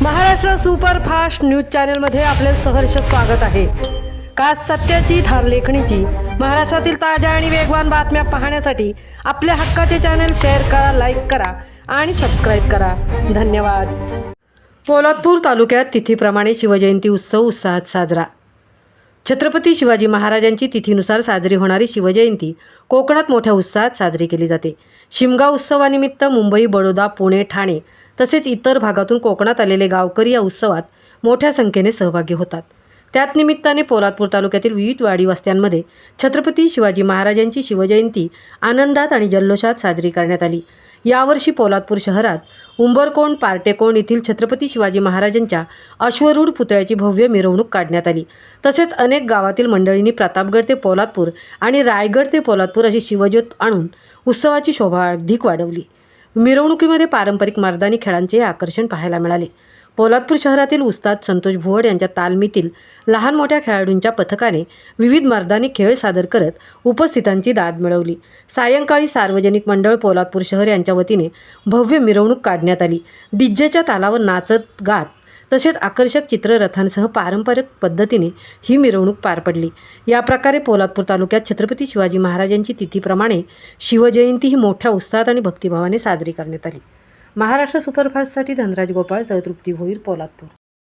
Maharashtra superfast news चॅनलमध्ये आपले सहर्ष स्वागत आहे। खास सत्याची धार लेखणीची महाराष्ट्रातील ताज्या आणि वेगवान बातम्या पाहण्यासाठी आपल्या हक्काचे चॅनल शेअर करा, लाईक करा आणि सबस्क्राईब करा। धन्यवाद। पोलादपूर तालुक्यात तिथीप्रमाणे शिवजयंती उत्सव उत्साहात साजरा। छत्रपती शिवाजी महाराजांची तिथीनुसार साजरी होणारी शिवजयंती कोकणात मोठ्या उत्साहात साजरी केली जाते। शिमगा उत्सवानिमित्त मुंबई, बडोदा, पुणे, ठाणे तसेच इतर भागातून कोकणात आलेले गावकरी या उत्सवात मोठ्या संख्येने सहभागी होतात। त्यात निमित्ताने पोलादपूर तालुक्यातील विविध वाडी वस्त्यांमध्ये छत्रपती शिवाजी महाराजांची शिवजयंती आनंदात आणि जल्लोषात साजरी करण्यात आली। यावर्षी पोलादपूर शहरात उंबरकोंड, पार्टेकोंड येथील छत्रपती शिवाजी महाराजांच्या अश्वरूढ पुतळ्याची भव्य मिरवणूक काढण्यात आली। तसेच अनेक गावातील मंडळींनी प्रतापगड ते पोलादपूर आणि रायगड ते पोलादपूर अशी शिवज्योत आणून उत्सवाची शोभा अधिक वाढवली। मिरवणुकीमध्ये पारंपरिक मर्दानी खेळांचे आकर्षण पाहायला मिळाले। पोलादपूर शहरातील उस्ताद संतोष भुवड यांच्या तालमीतील लहान मोठ्या खेळाडूंच्या पथकाने विविध मर्दानी खेळ सादर करत उपस्थितांची दाद मिळवली। सायंकाळी सार्वजनिक मंडळ पोलादपूर शहर यांच्या वतीने भव्य मिरवणूक काढण्यात आली। डीजेच्या तालावर नाचत गात तसेच आकर्षक चित्ररथांसह पारंपरिक पद्धतीने ही मिरवणूक पार पडली। या प्रकारे पोलादपूर तालुक्यात छत्रपती शिवाजी महाराजांची तिथीप्रमाणे शिवजयंती ही मोठ्या उत्साहात आणि भक्तिभावाने साजरी करण्यात आली। महाराष्ट्र सुपरफास्टसाठी धनराज गोपाळ, तृप्ती होईल, पोलादपूर।